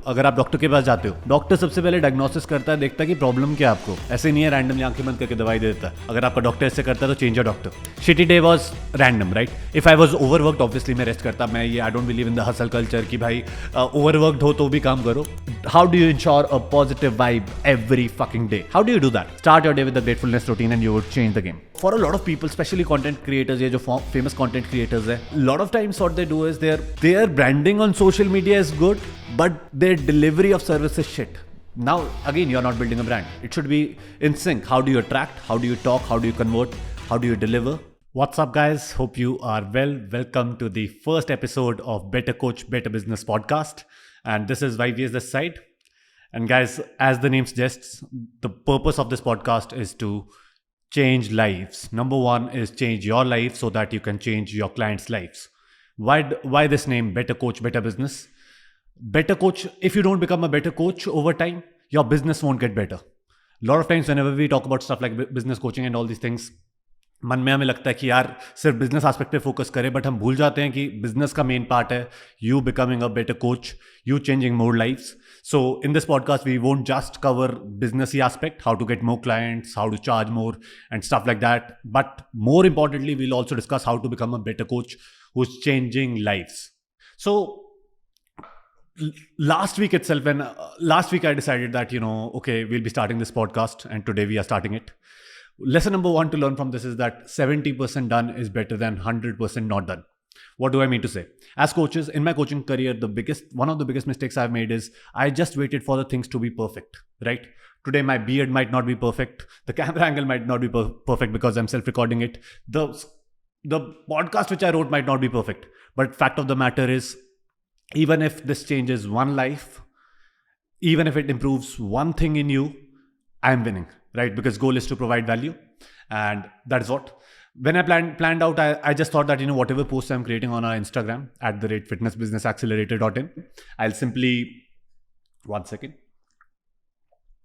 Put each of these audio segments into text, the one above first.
अगर आप डॉक्टर के पास जाते हो, डॉक्टर सबसे पहले डायग्नोसिस करता है, देखता है कि प्रॉब्लम क्या है आपको। ऐसे नहीं है रैंडमली आंखें बंद करके दवाई दे देता है। अगर आपका डॉक्टर ऐसे करता है तो change your doctor. Shitty day was random, right? If I was overworked, obviously मैं रेस्ट करता। मैं ये I don't believe in the hustle culture कि भाई ओवरवर्कड हो तो भी काम करो। How do you ensure a positive vibe every fucking day? How do you do that? Start your day with the gratefulness routine and you would change the game. For a lot of people, especially content creators, ये जो famous content creators है, lot of times what they do is their branding on social media is good, but their delivery of service is shit. Now, again, you're not building a brand. It should be in sync. How do you attract? How do you talk? How do you convert? How do you deliver? What's up, guys? Hope you are well. Welcome to the first episode of Better Coach, Better Business podcast. And this is YVS this side. And guys, as the name suggests, the purpose of this podcast is to change lives. Number one is change your life so that you can change your clients' lives. Why this name, Better Coach, Better Business? Better coach, if you don't become a better coach over time, your business won't get better. A lot of times whenever we talk about stuff like business coaching and all these things, मन में हमें लगता है कि यार सिर्फ business aspect पे focus करें, बट हम भूल जाते हैं कि बिजनेस का मेन पार्ट है you becoming a better coach, you changing more lifes. So in this podcast, we won't just cover businessy aspect, how to get more clients, how to charge more and stuff like that. But more importantly, we'll also discuss how to become a better coach who's changing lives. So last week itself, last week I decided that, okay, we'll be starting this podcast and today we are starting it. Lesson number one to learn from this is that 70% done is better than 100% not done. What do I mean to say? As coaches, in my coaching career, one of the biggest mistakes I've made is I just waited for the things to be perfect, right? Today, my beard might not be perfect. The camera angle might not be perfect because I'm self-recording it. The podcast which I wrote might not be perfect. But fact of the matter is, even if this changes one life, even if it improves one thing in you, I'm winning, right? Because goal is to provide value. And that's what. When I planned out, I just thought that, whatever posts I'm creating on our Instagram, @fitnessbusinessaccelerator.in, I'll simply, one second.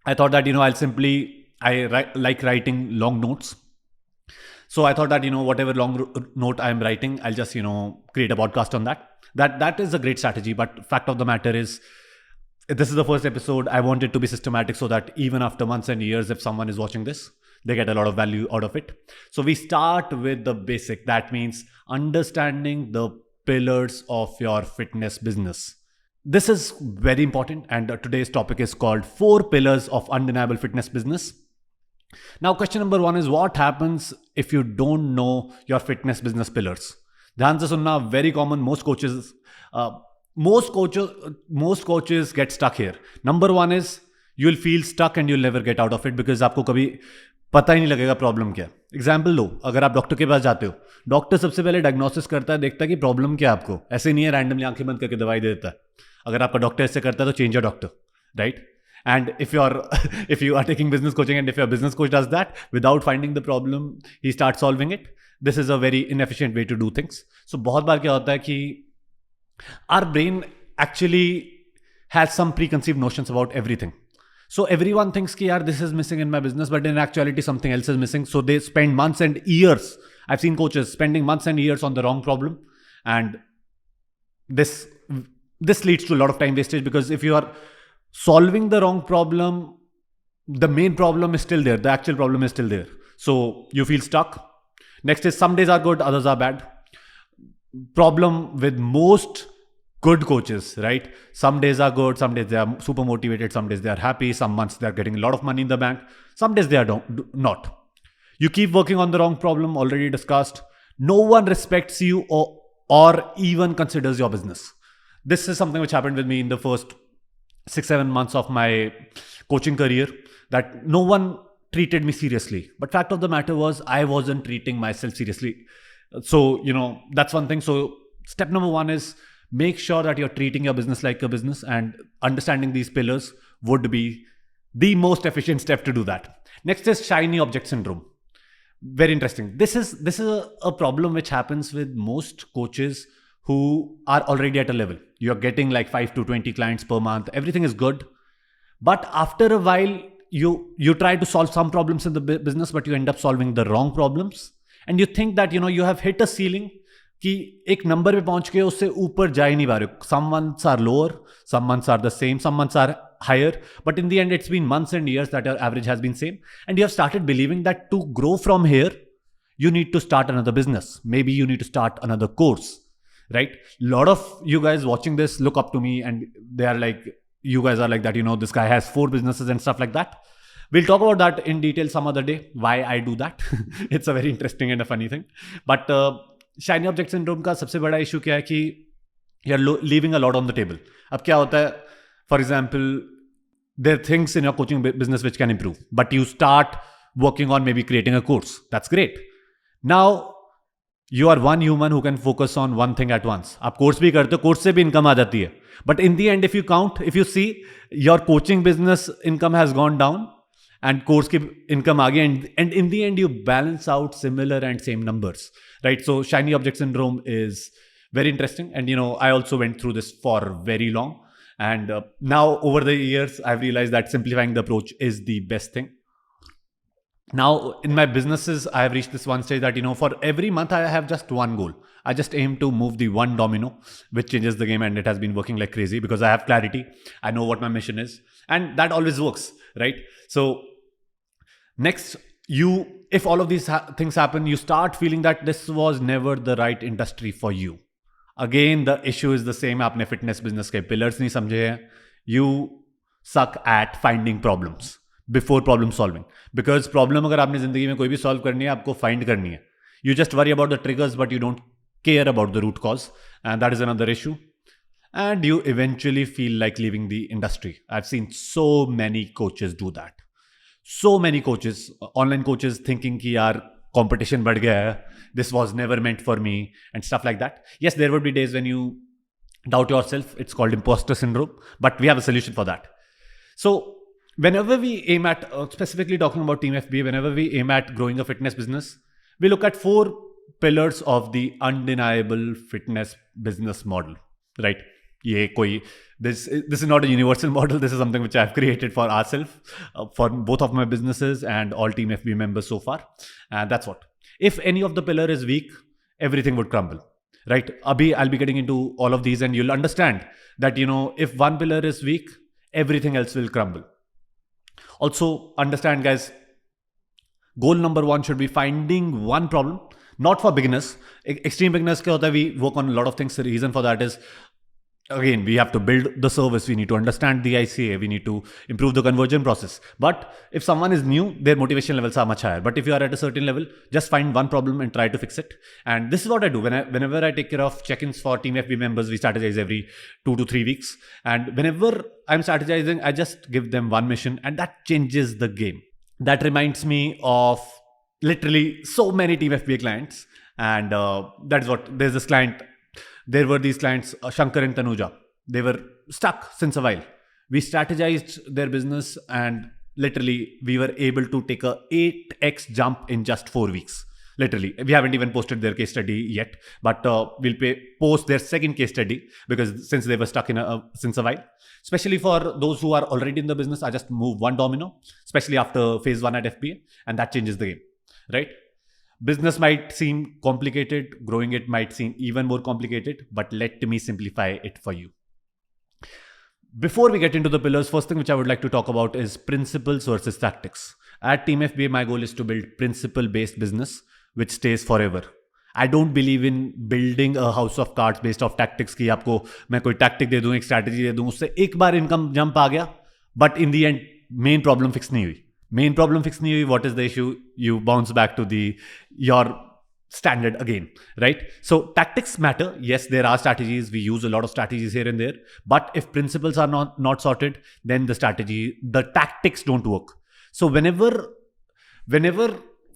I thought that, I like writing long notes. So I thought that, whatever long note I'm writing, I'll just, create a podcast on that. That is a great strategy. But fact of the matter is, this is the first episode. I want it to be systematic so that even after months and years, if someone is watching this, they get a lot of value out of it. So we start with the basic. That means understanding the pillars of your fitness business. This is very important. And today's topic is called 4 pillars of undeniable fitness business. Now, question number 1 is what happens if you don't know your fitness business pillars? ध्यान से सुनना, very common. Most coaches get stuck here. Number 1 is you'll feel stuck and you'll never get out of it because आपको कभी पता ही नहीं लगेगा problem क्या. Example लो, अगर आप डॉक्टर के पास जाते हो, डॉक्टर सबसे पहले डायग्नोसिस करता है, देखता है कि प्रॉब्लम क्या है आपको. ऐसे नहीं है रैंडमली आंखें बंद करके दवाई दे देता है. अगर आपका डॉक्टर ऐसे करता है तो change your doctor, right? And if you are taking business coaching and if your business coach does that without finding the problem, he starts solving it. This is a very inefficient way to do things. So बहुत बार क्या होता है कि our brain actually has some preconceived notions about everything. So everyone thinks ki yaar this is missing in my business, but in actuality something else is missing. So they spend months and years. I've seen coaches spending months and years on the wrong problem, and this leads to a lot of time wastage because if you are solving the wrong problem, the main problem is still there. The actual problem is still there. So you feel stuck. Next is some days are good, others are bad. Problem with most good coaches, right? Some days are good, some days they are super motivated, some days they are happy, some months they are getting a lot of money in the bank, some days they are not. You keep working on the wrong problem, already discussed. No one respects you or even considers your business. This is something which happened with me in the first 6-7 months of my coaching career, that no one treated me seriously. But fact of the matter was I wasn't treating myself seriously. So, that's one thing. So step number 1 is make sure that you're treating your business like a business, and understanding these pillars would be the most efficient step to do that. Next is shiny object syndrome. Very interesting. This is a problem which happens with most coaches who are already at a level. You're getting like 5 to 20 clients per month. Everything is good. But after a while, you try to solve some problems in the business, but you end up solving the wrong problems. And you think that, you have hit a ceiling कि एक number पे पहुंच के उससे ऊपर जा ही नहीं पा रहे हो. Some months are lower, some months are the same, some months are higher, but in the end it's been months and years that your average has been same, and you have started believing that to grow from here you need to start another business, maybe you need to start another course, right? Lot of you guys watching this look up to me and they are like, you guys are like that, this guy has 4 businesses and stuff like that. We'll talk about that in detail some other day, why I do that. It's a very interesting and a funny thing. But shiny object syndrome का सबसे बड़ा issue क्या है कि you're leaving a lot on the table. अब क्या होता है, for example, there are things in your coaching business which can improve, but you start working on maybe creating a course. That's great. Now you are one human who can focus on one thing at once. आप course भी करते हो, course से भी income आ जाती है. But in the end, if you see, your coaching business income has gone down and course की income आ गई, and in the end you balance out similar and same numbers, right? So shiny object syndrome is very interesting, and I also went through this for very long, and now over the years I've realized that simplifying the approach is the best thing. Now in my businesses I have reached this one stage that for every month I have just one goal. I just aim to move the one domino which changes the game, and it has been working like crazy because I have clarity. I know what my mission is, and that always works, right? So next, if all of these things happen, you start feeling that this was never the right industry for you. Again, the issue is the same. आपने fitness business के pillars नहीं समझे हैं. You suck at finding problems before problem solving. Because problem अगर आपने जिंदगी में कोई भी solve करनी है, आपको find करनी है. You just worry about the triggers, but you don't care about the root cause, and that is another issue. And you eventually feel like leaving the industry. I've seen so many coaches do that. So many coaches, online coaches, thinking कि यार competition बढ़ गया है, this was never meant for me and stuff like that. Yes, there would be days when you doubt yourself. It's called imposter syndrome, but we have a solution for that. So whenever we aim at, specifically talking about Team FBA, whenever we aim at growing a fitness business, we look at 4 pillars of the undeniable fitness business model, right? This is not a universal model. This is something which I've created for ourselves, for both of my businesses and all Team FBA members so far. And that's what. If any of the pillar is weak, everything would crumble, right? Abhi, I'll be getting into all of these, and you'll understand that, if one pillar is weak, everything else will crumble. Also, understand, guys, goal number 1 should be finding one problem, not for beginners. Extreme beginners, we work on a lot of things. The reason for that is, again, we have to build the service. We need to understand the ICA. We need to improve the conversion process. But if someone is new, their motivation levels are much higher. But if you are at a certain level, just find one problem and try to fix it. And this is what I do. Whenever I take care of check-ins for Team FB members, we strategize every 2 to 3 weeks. And whenever I'm strategizing, I just give them one mission, and that changes the game. That reminds me of literally so many Team FBA clients. And that is what, there's this client. There were these clients, Shankar and Tanuja. They were stuck since a while. We strategized their business, and literally we were able to take a 8x jump in just 4 weeks. Literally, we haven't even posted their case study yet, but we'll post their second case study, because since they were stuck since a while. Especially for those who are already in the business, I just move one domino, especially after phase 1 at FBA, and that changes the game, right? Business might seem complicated, growing it might seem even more complicated, but let me simplify it for you. Before we get into the pillars, first thing which I would like to talk about is principles versus tactics. At Team FBA, my goal is to build principle-based business which stays forever. I don't believe in building a house of cards based off tactics कि आपको मैं कोई tactic दे दूँ, एक strategy दे दूँ, उससे एक बार income jump आ गया, but in the end main problem fix नहीं हुई. Main problem fix nahi hui, what is the issue? You bounce back to your standard again, right? So tactics matter. Yes, there are strategies. We use a lot of strategies here and there. But if principles are not sorted, then the tactics don't work. So whenever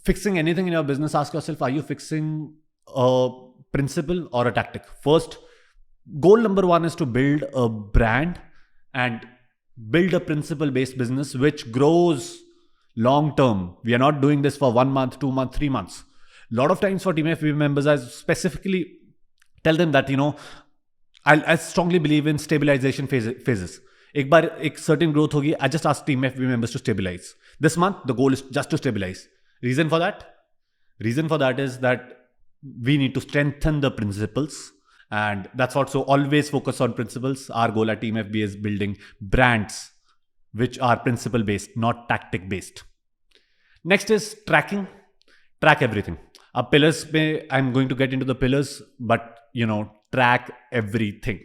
fixing anything in your business, ask yourself, are you fixing a principle or a tactic? First, goal number 1 is to build a brand and build a principle-based business which grows long term. We are not doing this for 1 month, 2 months, 3 months. A lot of times for Team FB members, I specifically tell them that, I strongly believe in stabilization phases. एक बार एक certain growth होगी, I just ask Team FB members to stabilize. This month, the goal is just to stabilize. Reason for that is that we need to strengthen the principles. And that's what, so always focus on principles. Our goal at Team FBA is building brands which are principle based, not tactic based. Next is tracking. Track everything. Pillars, I'm going to get into the pillars, but track everything.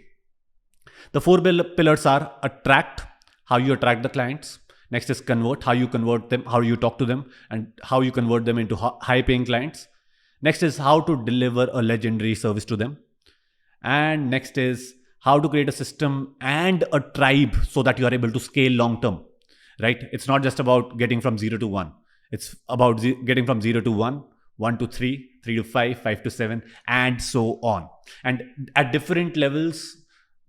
The four pillars are attract, how you attract the clients. Next is convert, how you convert them, how you talk to them, and how you convert them into high paying clients. Next is how to deliver a legendary service to them. And next is how to create a system and a tribe so that you are able to scale long term, right? It's not just about getting from 0 to 1. It's about getting from 0 to 1, 1 to 3, 3 to 5, 5 to 7, and so on. And at different levels,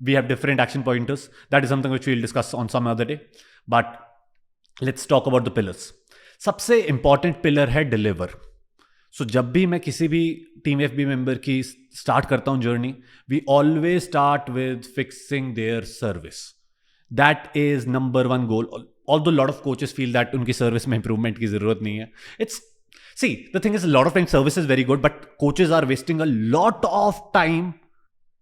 we have different action pointers. That is something which we'll discuss on some other day. But let's talk about the pillars. सबसे important pillar है deliver. So जब भी मैं किसी भी Team FB member की start करता हूँ journey, we always start with fixing their service. That is number one goal. Although a lot of coaches feel that उनकी service में improvement की ज़रूरत नहीं है. See, the thing is, a lot of times service is very good, but coaches are wasting a lot of time,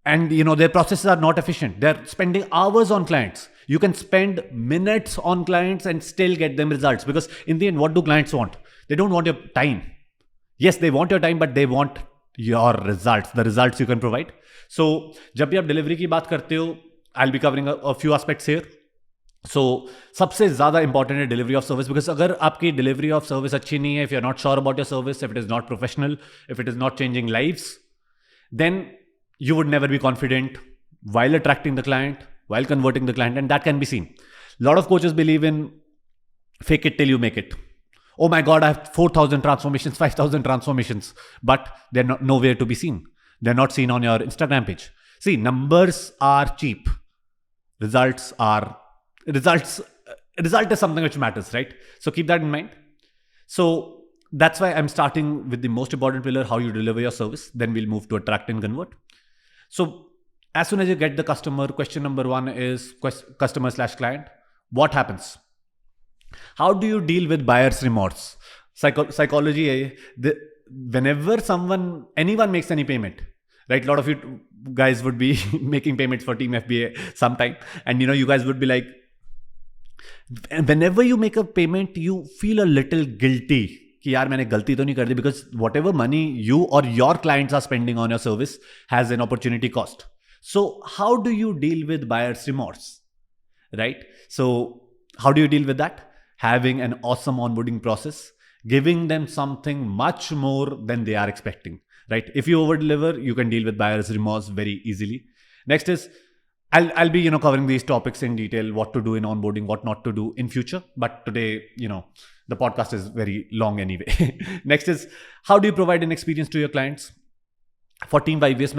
and their processes are not efficient. They're spending hours on clients. You can spend minutes on clients and still get them results, because in the end, what do clients want? They don't want your time. Yes, they want your time, but they want your results, the results you can provide. So, जब भी आप delivery की बात करते हो, I'll be covering a few aspects here. So, सबसे ज़्यादा important है delivery of service, because अगर आपकी delivery of service अच्छी नहीं है, if you're not sure about your service, if it is not professional, if it is not changing lives, then you would never be confident while attracting the client, while converting the client, and that can be seen. A lot of coaches believe in fake it till you make it. Oh my God, I have 4,000 transformations, 5,000 transformations, but they're nowhere to be seen. They're not seen on your Instagram page. See, numbers are cheap. Result is something which matters, right? So keep that in mind. So that's why I'm starting with the most important pillar, how you deliver your service. Then we'll move to attract and convert. So as soon as you get the customer, question number one is customer/client. What happens? How do you deal with buyer's remorse? Psychology, whenever anyone makes any payment, right? A lot of you guys would be making payments for Team FBA sometime. And you guys would be like, whenever you make a payment, you feel a little guilty. कि यार मैंने गलती तो नहीं कर दी, because whatever money you or your clients are spending on your service has an opportunity cost. So how do you deal with buyer's remorse, right? So how do you deal with that? Having an awesome onboarding process, giving them something much more than they are expecting, right? If you over deliver, you can deal with buyer's remorse very easily. Next is, I'll be covering these topics in detail, what to do in onboarding, what not to do in future. But today, the podcast is very long anyway. Next is, how do you provide an experience to your clients? For Team YVS,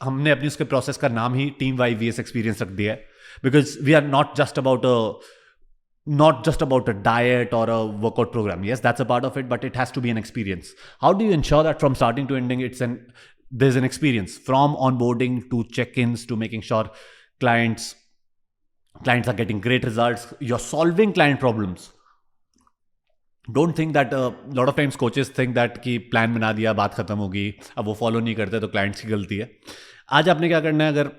हमने अपनी उसके process का नाम ही Team YVS experience रख दिया है, because we are not just about a diet or a workout program. Yes, that's a part of it, but it has to be an experience. How do you ensure that from starting to ending, there's an experience, from onboarding to check-ins to making sure clients are getting great results. You're solving client problems. Don't think that a lot of times coaches think that कि plan बना दिया, बात खत्म होगी, अब वो follow नहीं करते तो clients की गलती है. आज आपने क्या करना है? अगर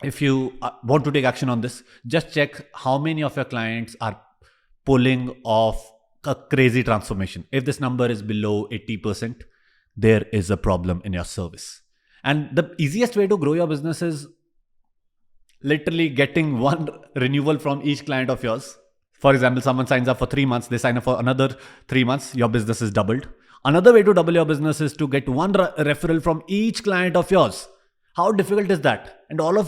if you want to take action on this, just check how many of your clients are pulling off a crazy transformation. If this number is below 80%, there is a problem in your service. And the easiest way to grow your business is literally getting one renewal from each client of yours. For example, someone signs up for 3 months, they sign up for another 3 months, your business is doubled. Another way to double your business is to get one referral from each client of yours. How difficult is that? And all of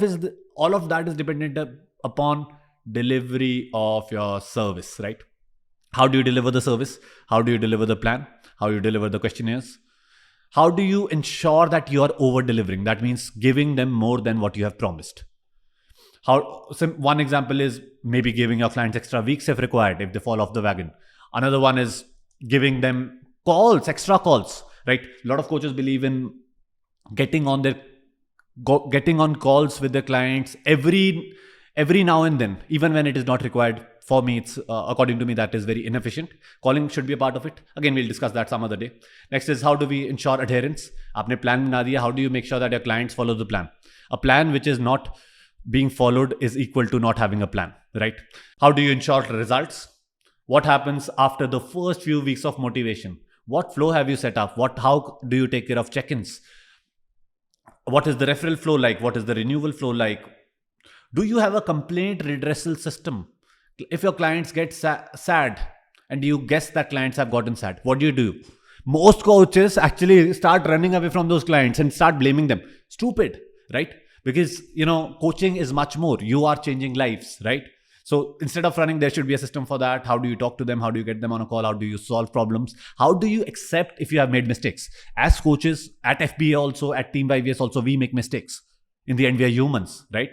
that is dependent upon delivery of your service, right? How do you deliver the service? How do you deliver the plan? How do you deliver the questionnaires? How do you ensure that you are over-delivering? That means giving them more than what you have promised. One example is maybe giving your clients extra weeks if required, if they fall off the wagon. Another one is giving them extra calls, right? A lot of coaches believe in getting on calls with their clients every now and then, even when it is not required for me, it's according to me, that is very inefficient. Calling should be a part of it. Again, we'll discuss that some other day. Next is, how do we ensure adherence? आपने plan बना दिया, how do you make sure that your clients follow the plan? A plan which is not being followed is equal to not having a plan, right? How do you ensure results? What happens after the first few weeks of motivation? What flow have you set up? How do you take care of check-ins? What is the referral flow like? What is the renewal flow like? Do you have a complaint redressal system? If your clients get sad and you guess that clients have gotten sad, what do? Most coaches actually start running away from those clients and start blaming them. Stupid, right? Because, coaching is much more. You are changing lives, right? So instead of running, there should be a system for that. How do you talk to them? How do you get them on a call? How do you solve problems? How do you accept if you have made mistakes? As coaches, at FBA also, at TeamFBA also, we make mistakes. In the end, we are humans, right?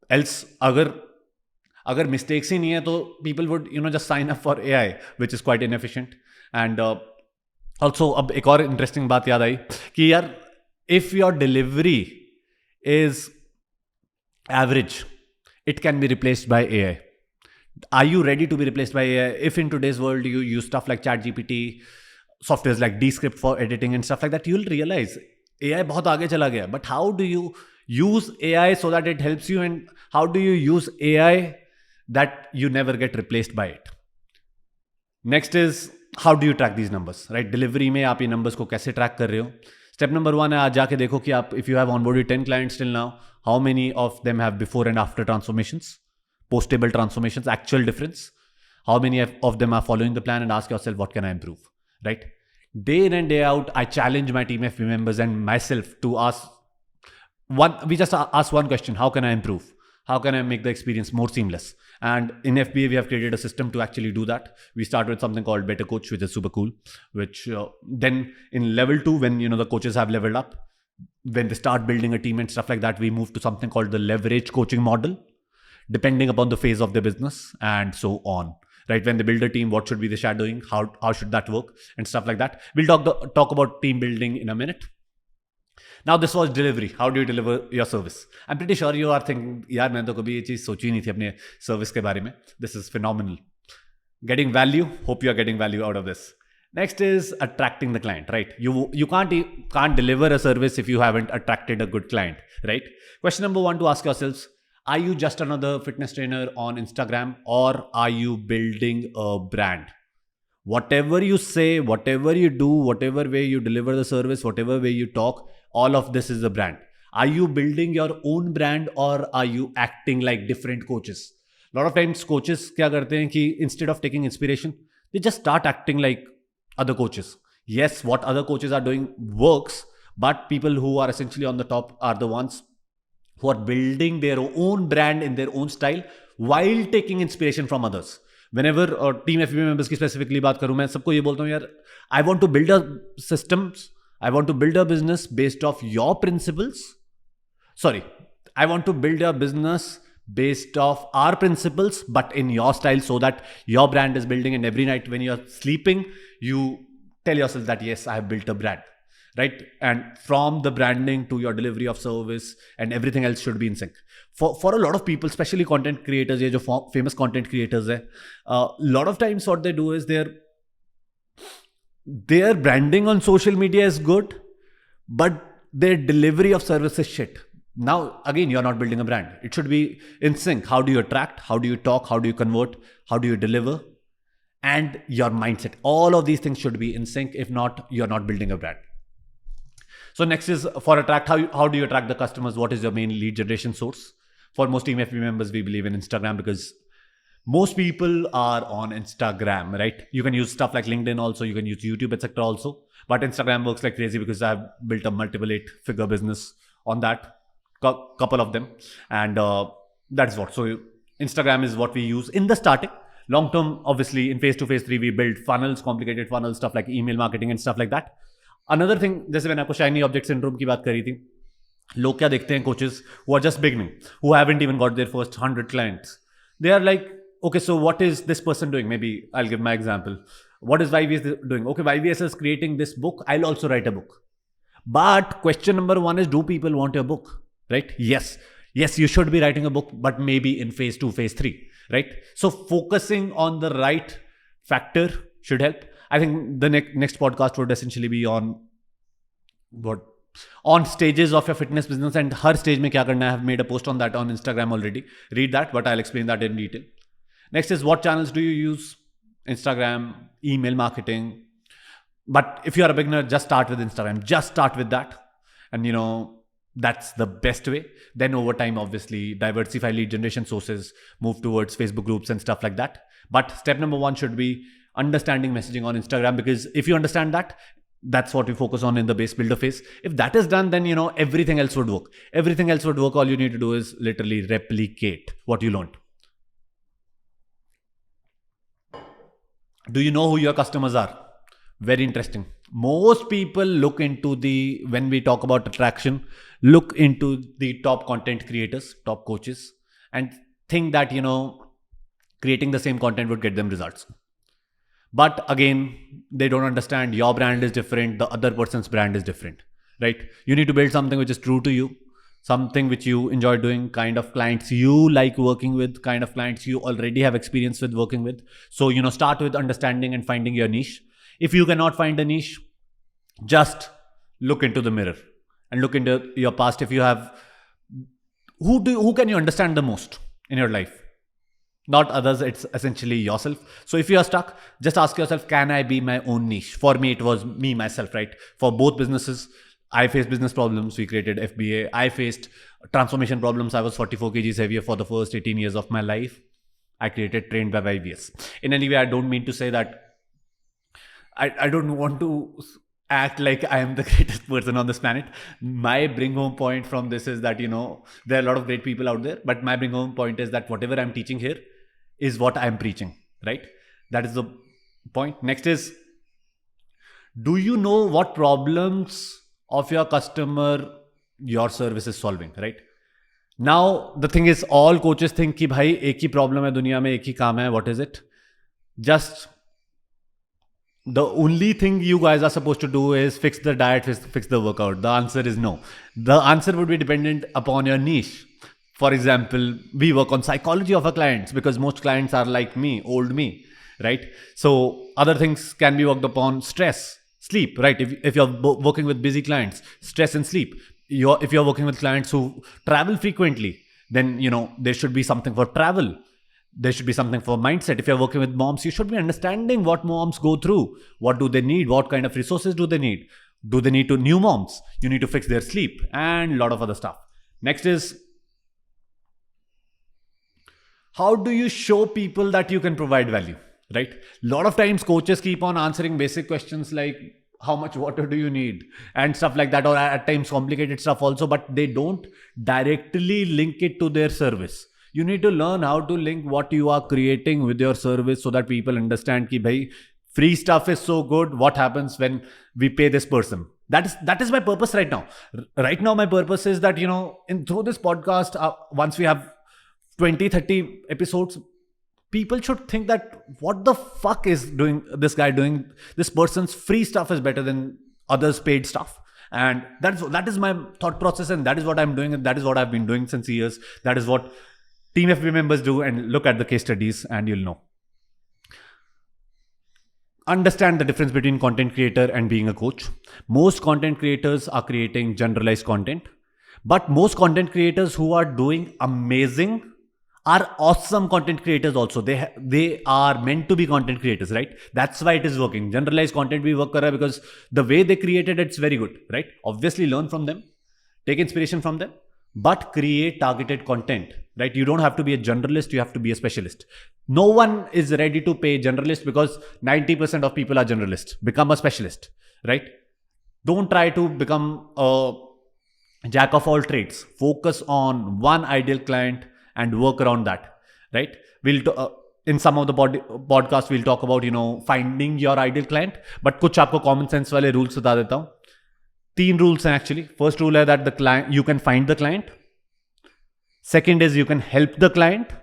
Else, agar mistakes ही नहीं है, तो people would just sign up for AI, which is quite inefficient. And also, अब एक और interesting बात याद आई कि यार, if your delivery is average, it can be replaced by AI. Are you ready to be replaced by AI? If in today's world you use stuff like ChatGPT, softwares like Descript for editing and stuff like that, you'll realize AI बहुत आगे चला गया. But how do you use AI so that it helps you, and how do you use AI that you never get replaced by it? Next is, how do you track these numbers, right? Delivery में आप ये numbers को कैसे track कर रहे हो? Step number 1 है, आज जाके देखो कि आप, if you have onboarded 10 clients till now, how many of them have before and after transformations, post-table transformations, actual difference? How many of them are following the plan? And ask yourself, what can I improve, right? Day in and day out, I challenge my team FB members and myself to we just ask one question: how can I improve? How can I make the experience more seamless? And in FBA, we have created a system to actually do that. We start with something called Better Coach, which is super cool, which then in level 2, when the coaches have leveled up, when they start building a team and stuff like that, we move to something called the leverage coaching model, depending upon the phase of their business and so on. Right? When they build a team, what should be the shadowing? How should that work? And stuff like that. We'll talk about team building in a minute. Now this was delivery. How do you deliver your service? I'm pretty sure you are thinking, यार मैंने तो कभी ये चीज़ सोची नहीं थी अपने service के बारे में. This is phenomenal. Getting value. Hope you are getting value out of this. Next is attracting the client, right? You can't deliver a service if you haven't attracted a good client, right? Question number 1 to ask yourselves: are you just another fitness trainer on Instagram, or are you building a brand? Whatever you say, whatever you do, whatever way you deliver the service, whatever way you talk, all of this is a brand. Are you building your own brand, or are you acting like different coaches? A lot of times coaches क्या करते हैं कि instead of taking inspiration, they just start acting like other coaches. Yes, what other coaches are doing works, but people who are essentially on the top are the ones who are building their own brand in their own style while taking inspiration from others. Whenever team FBA members की specifically बात करूँ, मैं सबको ये बोलता हूँ, यार, I want to build a systems, I want to build a business based off your principles. Sorry, I want to build a business based off our principles, but in your style, so that your brand is building, and every night when you're sleeping, you tell yourself that, yes, I have built a brand, right? And from the branding to your delivery of service and everything else should be in sync. For a lot of people, especially content creators, ये जो famous content creators है, a lot of times what they do is their branding on social media is good, but their delivery of service is shit. Now, again, you're not building a brand. It should be in sync. How do you attract? How do you talk? How do you convert? How do you deliver? And your mindset. All of these things should be in sync. If not, you're not building a brand. So next is for attract. How do you attract the customers? What is your main lead generation source? For most Team FB members, we believe in Instagram, because most people are on Instagram, right? You can use stuff like LinkedIn also. You can use YouTube, etc. also. But Instagram works like crazy because I've built a multiple 8-figure business on that. Couple of them. And that's what. So Instagram is what we use in the starting. Long term, obviously, in phase 2, phase 3, we build funnels, complicated funnels, stuff like email marketing and stuff like that. Another thing, जैसे मैंने आपको shiny object syndrome की बात करी थी, लोग क्या देखते हैं, coaches who are just beginning, who haven't even got their first 100 clients. They are like, okay, so what is this person doing? Maybe I'll give my example. What is YVS doing? Okay, YVS is creating this book. I'll also write a book. But question number 1 is, do people want your book? Right? Yes, you should be writing a book, but maybe in phase 2, phase 3. right? So focusing on the right factor should help. I think the next podcast would essentially be on what on stages of your fitness business and her stage mein kya karna hai. I have made a post on that on Instagram already. Read that, but I'll explain that in detail. Next is, what channels do you use? Instagram, email marketing. But if you are a beginner, just start with Instagram. Just start with that. And that's the best way. Then over time, obviously, diversify lead generation sources, move towards Facebook groups and stuff like that. But step number one should be understanding messaging on Instagram, because if you understand that, that's what we focus on in the base builder phase. If that is done, then everything else would work. Everything else would work. All you need to do is literally replicate what you learned. Do you know who your customers are? Very interesting. Most people look into when we talk about attraction, look into the top content creators, top coaches, and think that, creating the same content would get them results. But again, they don't understand your brand is different. The other person's brand is different, right? You need to build something which is true to you, something which you enjoy doing, kind of clients you like working with, kind of clients you already have experience with working with. So, start with understanding and finding your niche. If you cannot find a niche, just look into the mirror and look into your past. If you have, who can you understand the most in your life? Not others, it's essentially yourself. So if you are stuck, just ask yourself, can I be my own niche? For me, it was me, myself, right? For both businesses, I faced business problems. We created FBA. I faced transformation problems. I was 44 kgs heavier for the first 18 years of my life. I created Trained by YBS. In any way, I don't mean to say that I don't want to act like I am the greatest person on this planet. My bring home point from this is that, there are a lot of great people out there, but my bring home point is that whatever I'm teaching here is what I'm preaching, right? That is the point. Next is, do you know what problems of your customer your service is solving, right? Now, the thing is, all coaches think ki bhai, ek hi problem hai duniya mein, ek hi kaam hai. What is it? Just the only thing you guys are supposed to do is fix the diet, fix the workout. The answer is no. The answer would be dependent upon your niche. For example, we work on psychology of our clients because most clients are like me, old me, right? So other things can be worked upon: stress, sleep, right? If you're working with busy clients, stress and sleep. If you're working with clients who travel frequently, then, there should be something for travel. There should be something for mindset. If you're working with moms, you should be understanding what moms go through. What do they need? What kind of resources do they need? Do they need to new moms? You need to fix their sleep and a lot of other stuff. Next is, how do you show people that you can provide value, right? A lot of times coaches keep on answering basic questions like, how much water do you need? And stuff like that, or at times complicated stuff also, but they don't directly link it to their service. You need to learn how to link what you are creating with your service so that people understand ki bhai, free stuff is so good. What happens when we pay this person? That is my purpose right now. Right now, my purpose is that, through this podcast, once we have 20, 30 episodes, people should think that what the fuck is this guy doing? This person's free stuff is better than others' paid stuff. And that is my thought process, and that is what I'm doing, and that is what I've been doing since years. That is what TeamFBA members do, and look at the case studies and you'll know. Understand the difference between content creator and being a coach. Most content creators are creating generalized content, but most content creators who are doing amazing are awesome content creators also. They are meant to be content creators, right? That's why it is working. Generalized content we work kar because the way they created it's very good, right? Obviously learn from them, take inspiration from them, but create targeted content, right? You don't have to be a generalist, you have to be a specialist. No one is ready to pay generalist because 90% of people are generalists. Become a specialist, right? Don't try to become a jack of all trades. Focus on one ideal client and work around that, right? In some of the podcasts, we'll talk about, finding your ideal client, but kuch aapko common sense wale rules bata deta hu. 3 rules actually. First rule is that you can find the client. Second is you can help the client.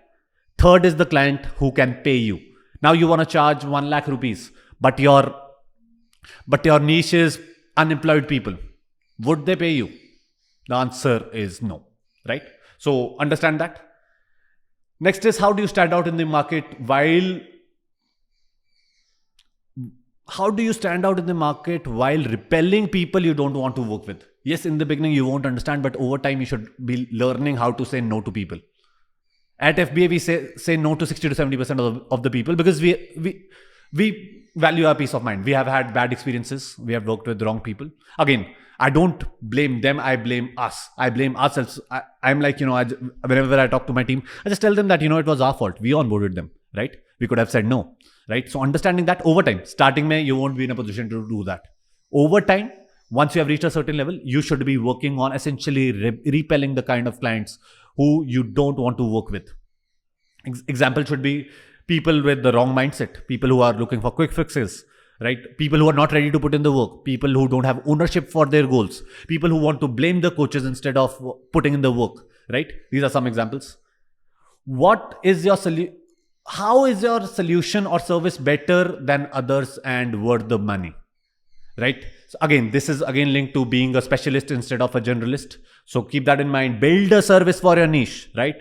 Third is the client who can pay you. Now you want to charge 1 lakh rupees, but your niche is unemployed people. Would they pay you? The answer is no, right? So understand that. Next is, how do you stand out in the market while repelling people you don't want to work with? Yes, in the beginning you won't understand, but over time you should be learning how to say no to people. At FBA, we say no to 60 to 70% of the people, because we value our peace of mind. We have had bad experiences. We have worked with wrong people. Again, I don't blame them. I blame us. I blame ourselves. I'm like, whenever I talk to my team, I just tell them that, it was our fault. We onboarded them, right? We could have said no, right? So understanding that over time, starting May, you won't be in a position to do that. Over time, once you have reached a certain level, you should be working on essentially repelling the kind of clients who you don't want to work with. Example should be people with the wrong mindset, people who are looking for quick fixes, right? People who are not ready to put in the work, people who don't have ownership for their goals, people who want to blame the coaches instead of putting in the work, right? These are some examples. What is your how is your solution or service better than others and worth the money, right? So again, this is again linked to being a specialist instead of a generalist. So keep that in mind. Build a service for your niche, right?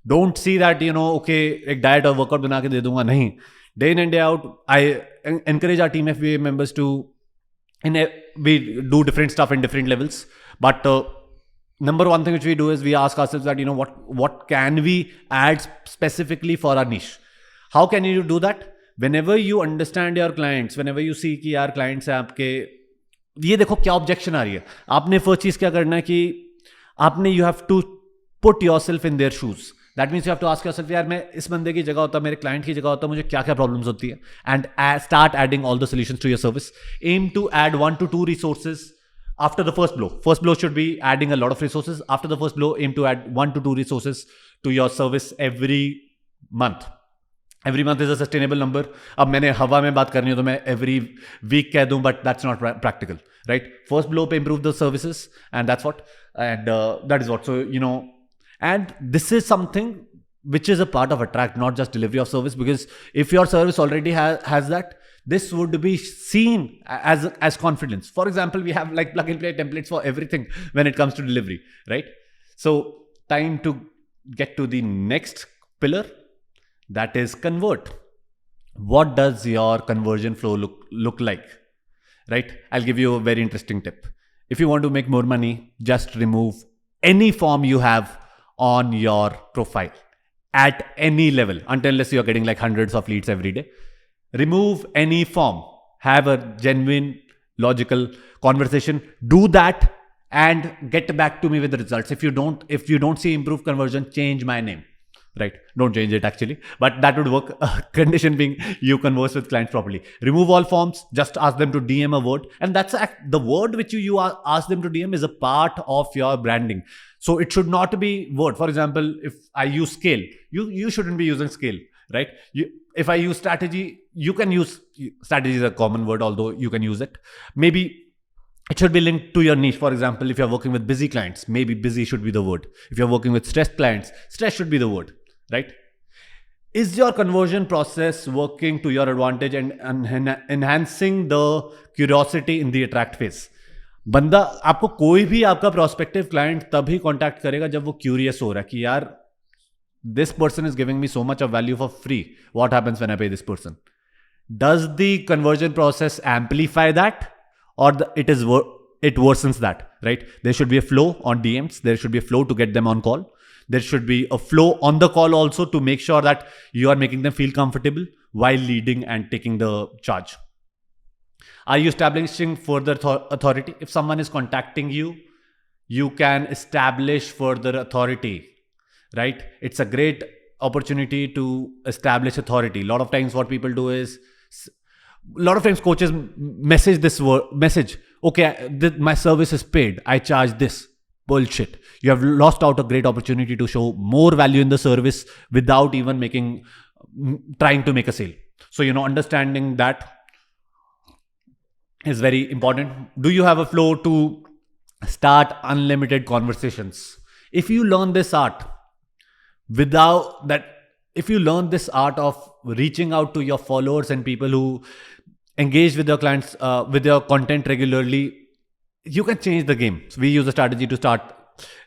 Don't see that, okay, एक diet or workout बना के दे दूंगा. नहीं. Day in and day out, I encourage our Team FBA members to, we do different stuff in different levels. But number one thing which we do is we ask ourselves that, what can we add specifically for our niche? How can you do that? Whenever you understand your clients, whenever you see कि यार clients है आपके, ये देखो क्या objection आ रही है. आपने first चीज क्या करना है कि आपने, you have to put yourself in their shoes. That means you have to ask yourself, यार मैं इस बंदे की जगह होता, मेरे client की जगह होता, मुझे क्या क्या problems होती है, and start adding all the solutions to your service. Aim to add 1 to 2 resources after the first blow. First blow should be adding a lot of resources. After the first blow, aim to add 1 to 2 resources to your service every month. Every month is a sustainable number. अब मैंने हवा में बात करनी हो तो मैं every week कह दूं, but that's not practical, right? First blow पे improve the services, and that's what, and that is what. So and this is something which is a part of Attract, not just delivery of service, because if your service already has that, this would be seen as confidence. For example, we have like plug and play templates for everything when it comes to delivery, right? So time to get to the next pillar. That is convert. What does your conversion flow look like, right? I'll give you a very interesting tip. If you want to make more money, just remove any form you have on your profile at any level, unless you're getting like hundreds of leads every day. Remove any form. Have a genuine, logical conversation. Do that and get back to me with the results. If you don't see improved conversion, change my name. Right? Don't change it actually, but that would work. Condition being you converse with clients properly. Remove all forms. Just ask them to DM a word, and that's the word which you ask them to DM is a part of your branding. So it should not be word. For example, if I use scale, you shouldn't be using scale, right? If I use strategy, you can use strategy is a common word, although you can use it. Maybe it should be linked to your niche. For example, if you're working with busy clients, maybe busy should be the word. If you're working with stressed clients, stress should be the word. Right? Is your conversion process working to your advantage and enhancing the curiosity in the attract phase? बंदा आपको कोई भी आपका prospective client तभी contact करेगा जब वो curious हो रहा है कि यार this person is giving me so much of value for free. What happens when I pay this person? Does the conversion process amplify that, or it worsens that? Right? There should be a flow on DMs. There should be a flow to get them on call. There should be a flow on the call also to make sure that you are making them feel comfortable while leading and taking the charge. Are you establishing further authority? If someone is contacting you, you can establish further authority, right? It's a great opportunity to establish authority. A lot of times what people do is, a lot of times coaches message, okay, my service is paid. I charge this. Bullshit. You have lost out a great opportunity to show more value in the service without even trying to make a sale. So, understanding that is very important. Do you have a flow to start unlimited conversations? If you learn this art of reaching out to your followers and people who engage with your clients, with your content regularly, you can change the game. So we use a strategy to start.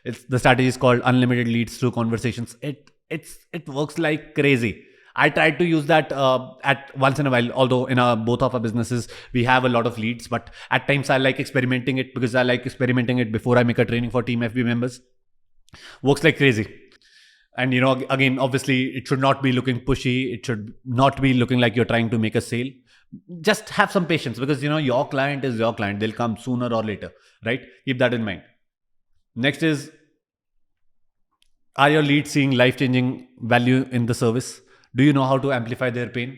The strategy is called unlimited leads through conversations. It it works like crazy. I tried to use that at once in a while. Although in both of our businesses we have a lot of leads, but at times I like experimenting it because I like experimenting it before I make a training for Team FB members. Works like crazy. And again, obviously, it should not be looking pushy. It should not be looking like you're trying to make a sale. Just have some patience because your client is your client. They'll come sooner or later, right? Keep that in mind. Next is, are your leads seeing life-changing value in the service? Do you know how to amplify their pain?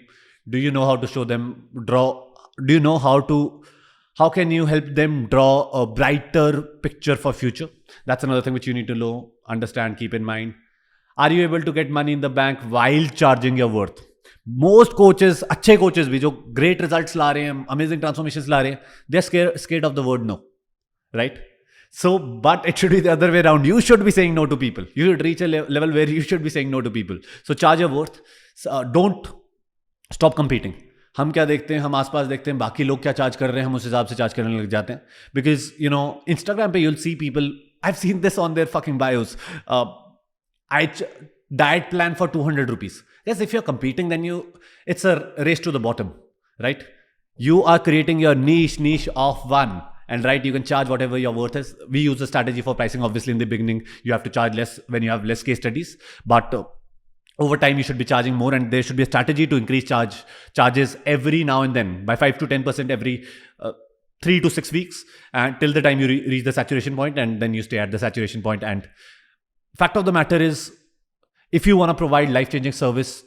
Do you know how to show them do you know how can you help them draw a brighter picture for future? That's another thing which you need to know, understand, keep in mind. Are you able to get money in the bank while charging your worth? Most coaches, अच्छे coaches भी जो great results ला रहे हैं, amazing transformations ला रहे हैं, they're scared of the word no, right? So, but it should be the other way around. You should be saying no to people. You should reach a level where you should be saying no to people. So, charge your worth. Don't stop competing. हम क्या देखते हैं, हम आसपास देखते हैं बाकी लोग क्या चार्ज कर रहे हैं, हम उस हिसाब से चार्ज करने लग जाते हैं. Because Instagram पे you'll see people. I've seen this on their fucking bios. Diet plan for 200 rupees. Yes, if you're competing, then it's a race to the bottom, right? You are creating your niche of one. And right, you can charge whatever your worth is. We use a strategy for pricing. Obviously, in the beginning, you have to charge less when you have less case studies. But over time, you should be charging more. And there should be a strategy to increase charges every now and then by 5 to 10% every 3 to 6 weeks. And till the time you reach the saturation point, and then you stay at the saturation point. And fact of the matter is, if you want to provide life-changing service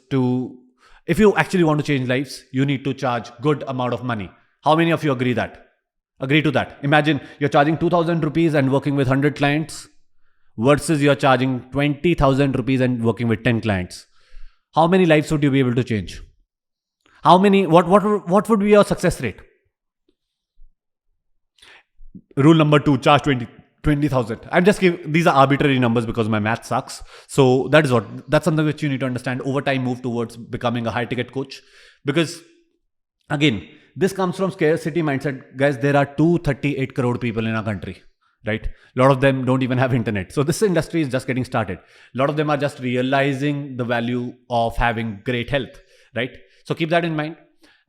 if you actually want to change lives, you need to charge good amount of money. How many of you agree to that? Imagine you're charging 2,000 rupees and working with 100 clients versus you're charging 20,000 rupees and working with 10 clients. How many lives would you be able to change? What would be your success rate? Rule number 2, charge 20,000. I'm just giving, these are arbitrary numbers because my math sucks. So that's something which you need to understand. Over time, move towards becoming a high ticket coach. Because again, this comes from scarcity mindset. Guys, there are 238 crore people in our country, right? A lot of them don't even have internet. So this industry is just getting started. A lot of them are just realizing the value of having great health, right? So keep that in mind.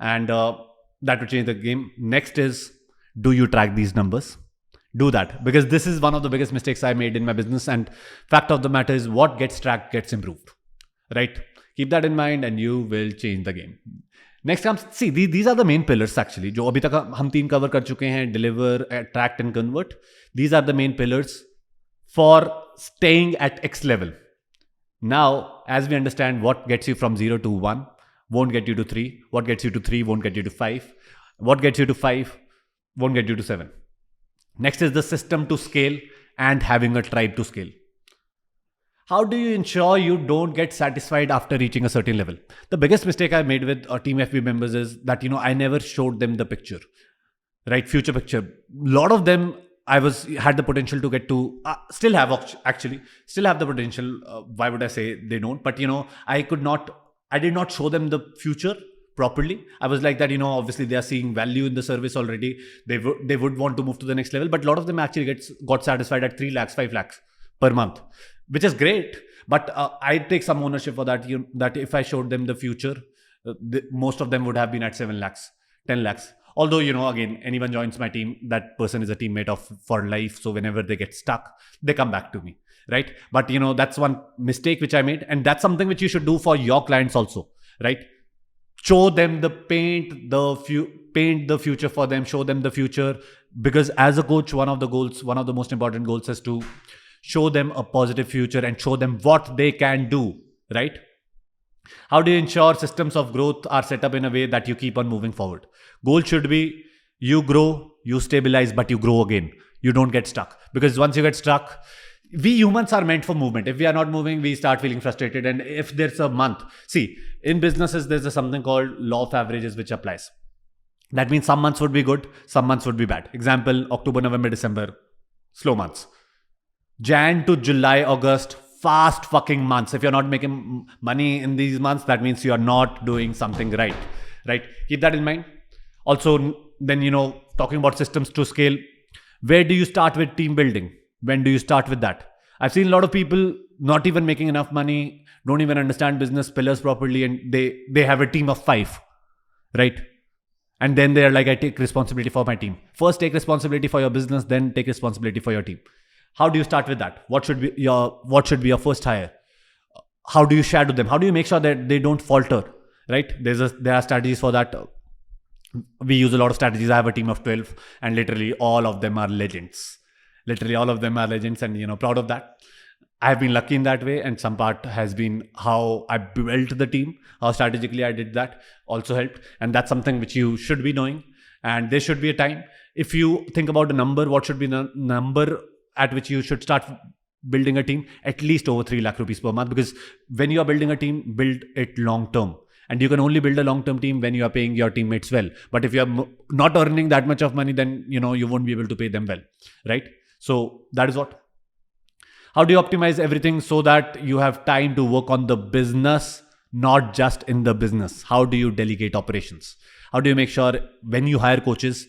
And that will change the game. Next is, do you track these numbers? Do that, because this is one of the biggest mistakes I made in my business. And fact of the matter is, what gets tracked gets improved, right? Keep that in mind and you will change the game. Next comes, see, these are the main pillars actually. जो अभी तक हम 3 cover कर चुके हैं, deliver, attract and convert. These are the main pillars for staying at X level. Now, as we understand, what gets you from 0 to 1 won't get you to 3. What gets you to 3 won't get you to 5. What gets you to 5 won't get you to 7. Next is the system to scale and having a tribe to scale. How do you ensure you don't get satisfied after reaching a certain level? The biggest mistake I made with our Team FB members is that, I never showed them the picture, right? Future picture. A lot of them, had the potential to get to, still have the potential. Why would I say they don't? But, I did not show them the future properly. I was like that, obviously they are seeing value in the service already. They would want to move to the next level. But a lot of them actually got satisfied at 3 lakhs, 5 lakhs per month, which is great. But I take some ownership for that. That if I showed them the future, most of them would have been at 7 lakhs, 10 lakhs. Although, again, anyone joins my team, that person is a teammate for life. So whenever they get stuck, they come back to me, right? But, that's one mistake which I made. And that's something which you should do for your clients also, right? Show them paint the future for them, show them the future. Because as a coach, one of the most important goals is to show them a positive future and show them what they can do, right? How do you ensure systems of growth are set up in a way that you keep on moving forward? Goal should be, you grow, you stabilize, but you grow again. You don't get stuck. Because once you get stuck, we humans are meant for movement. If we are not moving, we start feeling frustrated. And if there's a month, see, in businesses, there's something called law of averages which applies. That means some months would be good, some months would be bad. Example, October, November, December, slow months. Jan to July, August, fast fucking months. If you're not making money in these months, that means you are not doing something right? Keep that in mind. Also, then, talking about systems to scale, where do you start with team building? When do you start with that? I've seen a lot of people not even making enough money, don't even understand business pillars properly, and they have a team of 5, right? And then they're like, I take responsibility for my team. First, take responsibility for your business, then take responsibility for your team. How do you start with that? What should be your first hire? How do you shadow them? How do you make sure that they don't falter? Right? There are strategies for that. We use a lot of strategies. I have a team of 12, and literally all of them are legends. Literally all of them are legends, and proud of that. I have been lucky in that way, and some part has been how I built the team, how strategically I did that also helped. And that's something which you should be knowing. And there should be a time. If you think about a number, what should be the number at which you should start building a team? At least over 3 lakh rupees per month. Because when you are building a team, build it long term. And you can only build a long-term team when you are paying your teammates well. But if you are not earning that much of money, then you won't be able to pay them well, right? So that is what. How do you optimize everything so that you have time to work on the business, not just in the business? How do you delegate operations? How do you make sure when you hire coaches,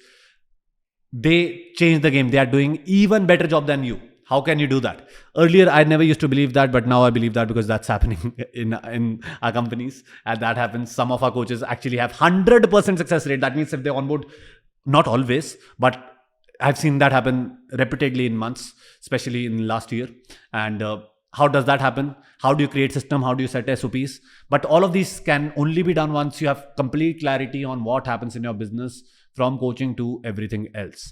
they change the game? They are doing even better job than you. How can you do that? Earlier, I never used to believe that, but now I believe that because that's happening in our companies. And that happens. Some of our coaches actually have 100% success rate. That means if they onboard, not always, but I've seen that happen repeatedly in months, especially in last year. And how does that happen? How do you create system? How do you set SOPs? But all of these can only be done once you have complete clarity on what happens in your business, from coaching to everything else.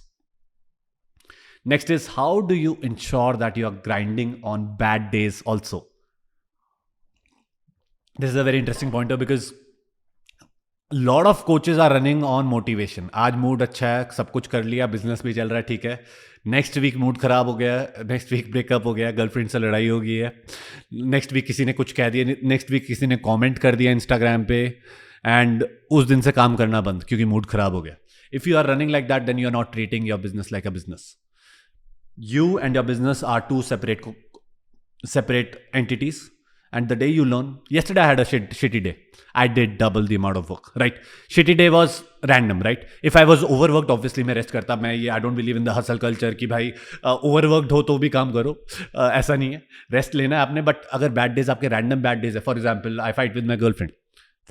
Next is, how do you ensure that you are grinding on bad days also? This is a very interesting pointer because a lot of coaches are running on motivation. आज mood अच्छा है, सब कुछ कर लिया, business भी चल रहा है, ठीक है. नेक्स्ट वीक मूड खराब हो गया, नेक्स्ट वीक ब्रेकअप हो गया, गर्लफ्रेंड से लड़ाई हो गई है, नेक्स्ट वीक किसी ने कुछ कह दिया, नेक्स्ट वीक किसी ने कमेंट कर दिया इंस्टाग्राम पे, एंड उस दिन से काम करना बंद क्योंकि मूड खराब हो गया. If you are running like that, then you are not treating your business like a business. You and your business are two separate entities. And the day you learn, yesterday I had a shitty day. I did double the amount of work, right? Shitty day was random, right? If I was overworked, obviously मैं rest करता. I don't believe in the hustle culture कि भाई overworked हो तो भी काम करो. ऐसा नहीं है. Rest लेना है आपने. But अगर bad days आपके random bad days है, for example, I fight with my girlfriend.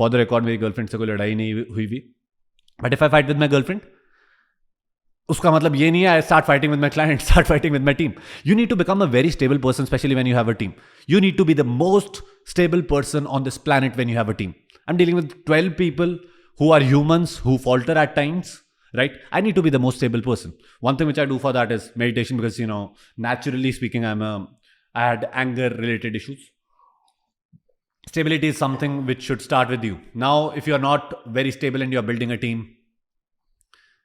For the record, मेरी girlfriend से कोई लड़ाई नहीं हुई भी. But if I fight with my girlfriend, उसका मतलब ये नहीं है I start fighting with my client, start fighting with my team. You need to become a very stable person, especially when you have a team. You need to be the most stable person on this planet when you have a team. I'm dealing with 12 people who are humans, who falter at times, right? I need to be the most stable person. One thing which I do for that is meditation because, naturally speaking, I had anger-related issues. Stability is something which should start with you. Now, if you're not very stable and you're building a team,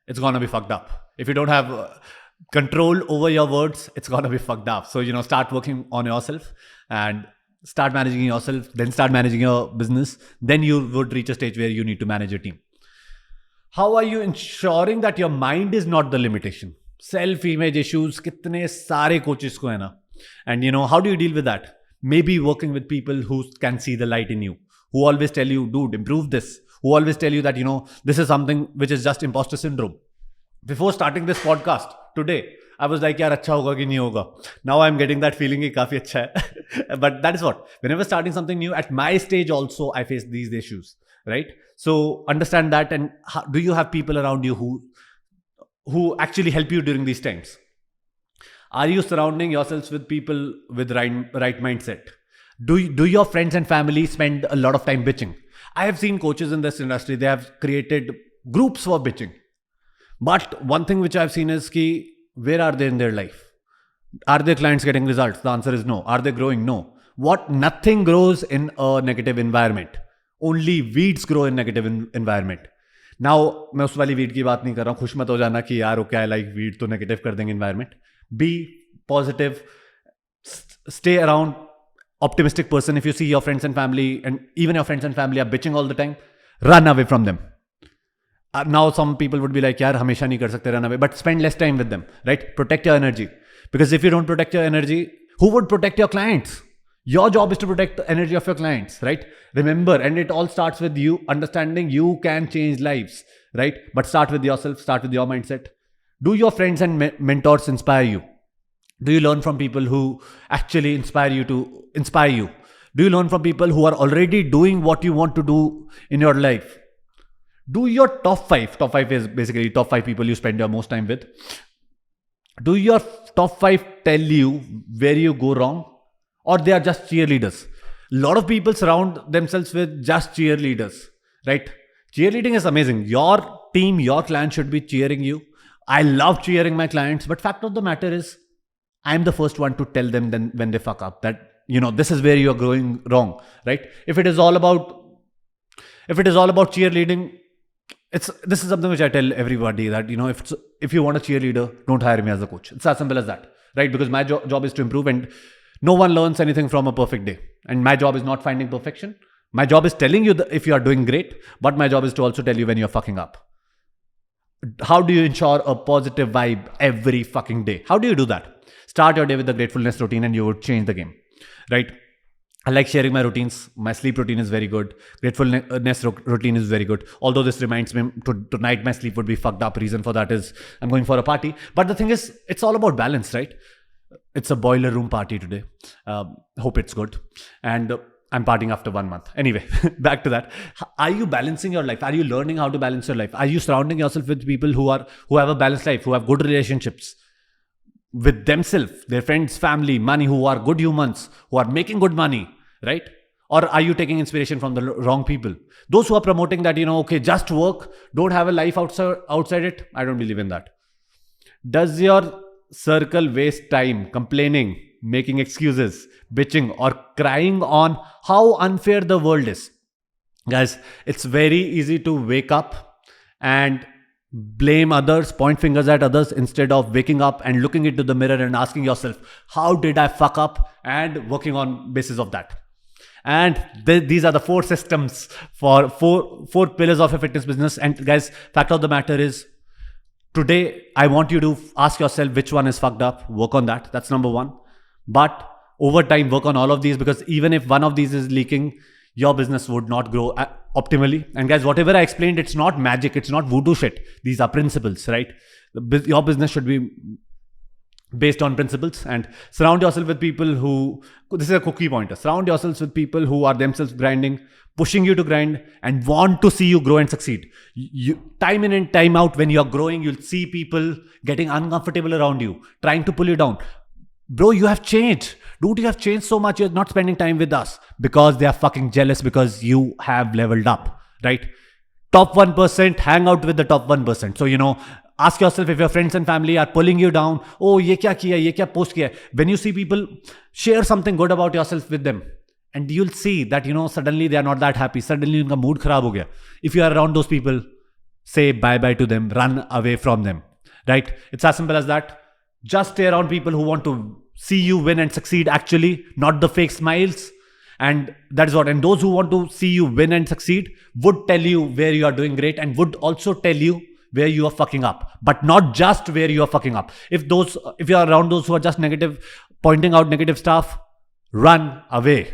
it's going to be fucked up. If you don't have control over your words, it's going to be fucked up. So, start working on yourself and start managing yourself, then start managing your business. Then you would reach a stage where you need to manage a team. How are you ensuring that your mind is not the limitation? Self-image issues, kitne sare coaches ko hai na. And how do you deal with that? Maybe working with people who can see the light in you, who always tell you, dude, improve this. Who always tell you that, this is something which is just imposter syndrome. Before starting this podcast today, I was like, yaar, acha hoga ki nahi hoga. Now I'm getting that feeling ki kafi acha hai. But that is what, whenever starting something new, at my stage also, I face these issues, right? So understand that. And do you have people around you who actually help you during these times? Are you surrounding yourselves with people with right mindset? Do your friends and family spend a lot of time bitching? I have seen coaches in this industry, they have created groups for bitching. But one thing which I've seen is ki, where are they in their life? Are their clients getting results? The answer is no. Are they growing? No. Nothing grows in a negative environment. Only weeds grow in negative environment. Now, मैं उस वाली weed की बात नहीं कर रहा हूँ. खुश मत हो जाना कि यार okay, I like weed तो negative कर देंगे environment. Be positive. Stay around optimistic person. If you see your friends and family, and even your friends and family are bitching all the time, run away from them. Now some people would be like, yaar, hamesha nahi kar sakte, run away. But spend less time with them, right? Protect your energy. Because if you don't protect your energy, who would protect your clients? Your job is to protect the energy of your clients, right? Remember, and it all starts with you understanding you can change lives, right? But start with yourself, start with your mindset. Do your friends and mentors inspire you? Do you learn from people who actually inspire you to inspire you? Do you learn from people who are already doing what you want to do in your life? Do your top five. Top five is basically top five people you spend your most time with. Do your top five tell you where you go wrong, or they are just cheerleaders? A lot of people surround themselves with just cheerleaders, right? Cheerleading is amazing. Your team, your client should be cheering you. I love cheering my clients, but fact of the matter is, I'm the first one to tell them then when they fuck up that, this is where you are going wrong, right? If it is all about cheerleading, this is something which I tell everybody that, if you want a cheerleader, don't hire me as a coach. It's as simple as that, right? Because my job is to improve, and no one learns anything from a perfect day. And my job is not finding perfection. My job is telling you if you are doing great, but my job is to also tell you when you're fucking up. How do you ensure a positive vibe every fucking day? How do you do that? Start your day with the gratefulness routine and you would change the game, right? I like sharing my routines. My sleep routine is very good. Gratefulness routine is very good. Although this reminds me tonight my sleep would be fucked up. Reason for that is I'm going for a party. But the thing is, it's all about balance, right? It's a boiler room party today. Hope it's good. And I'm partying after 1 month. Anyway, back to that. Are you balancing your life? Are you learning how to balance your life? Are you surrounding yourself with people who have a balanced life, who have good relationships with themselves, their friends, family, money, who are good humans, who are making good money, right? Or are you taking inspiration from the wrong people? Those who are promoting that, okay, just work, don't have a life outside it. I don't believe in that. Does your circle waste time complaining, making excuses, bitching, or crying on how unfair the world is? Guys, it's very easy to wake up and blame others, point fingers at others, instead of waking up and looking into the mirror and asking yourself, how did I fuck up, and working on basis of that. And these are the 4 systems for four pillars of a fitness business. And guys, fact of the matter is, today I want you to ask yourself which one is fucked up, work on that. That's number 1. But over time, work on all of these, because even if one of these is leaking, your business would not grow optimally. And guys, whatever I explained, it's not magic, it's not voodoo shit. These are principles, right? Your business should be based on principles, and surround yourself with people who, this is a cookie pointer, surround yourselves with people who are themselves grinding, pushing you to grind, and want to see you grow and succeed. Time in and time out, when you're growing, you'll see people getting uncomfortable around you, trying to pull you down. Bro, you have changed. Dude, you have changed so much. You're not spending time with us because they are fucking jealous because you have leveled up, right? Top 1%, hang out with the top 1%. So, ask yourself if your friends and family are pulling you down. Oh, ye kya kiya, ye kya post kiya. When you see people, share something good about yourself with them. And you'll see that, suddenly they are not that happy. Suddenly, unka mood kharab ho gaya. If you are around those people, say bye-bye to them. Run away from them, right? It's as simple as that. Just stay around people who want to see you win and succeed actually, not the fake smiles. And that is what. And those who want to see you win and succeed would tell you where you are doing great, and would also tell you where you are fucking up, but not just where you are fucking up. If you are around those who are just negative, pointing out negative stuff, run away,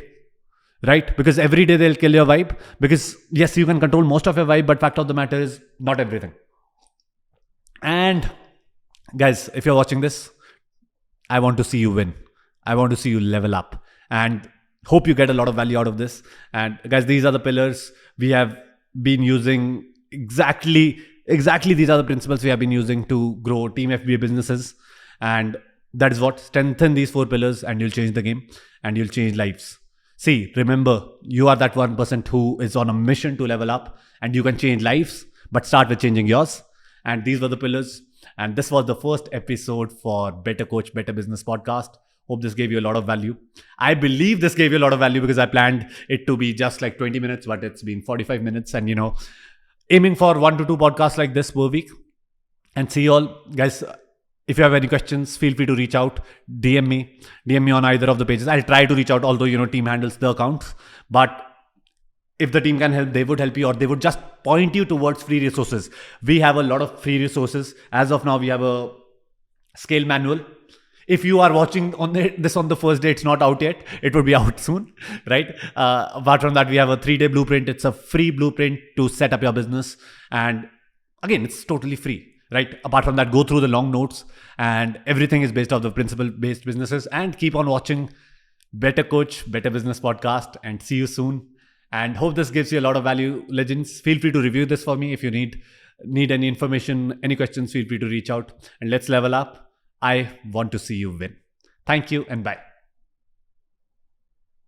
right? Because every day they'll kill your vibe. Because yes, you can control most of your vibe, but fact of the matter is not everything. And guys, if you're watching this, I want to see you win. I want to see you level up, and hope you get a lot of value out of this. And guys, these are the pillars we have been using. Exactly these are the principles we have been using to grow TeamFBA businesses. And that is what, strengthen these 4 pillars and you'll change the game and you'll change lives. See, remember, you are that 1% who is on a mission to level up, and you can change lives, but start with changing yours. And these were the pillars. And this was the first episode for Better Coach, Better Business podcast. Hope this gave you a lot of value. I believe this gave you a lot of value because I planned it to be just like 20 minutes, but it's been 45 minutes. And, aiming for 1 to 2 podcasts like this per week. And see you all. Guys, if you have any questions, feel free to reach out. DM me on either of the pages. I'll try to reach out, although, team handles the accounts. But if the team can help, they would help you, or they would just point you towards free resources. We have a lot of free resources. As of now, we have a scale manual. If you are watching this on the first day, it's not out yet. It would be out soon, right? Apart from that, we have a 3-day blueprint. It's a free blueprint to set up your business. And again, it's totally free, right? Apart from that, go through the long notes, and everything is based off the principle-based businesses. And keep on watching Better Coach, Better Business podcast, and see you soon. And hope this gives you a lot of value, legends. Feel free to review this for me if you need any information, any questions. Feel free to reach out, and let's level up. I want to see you win. Thank you and bye.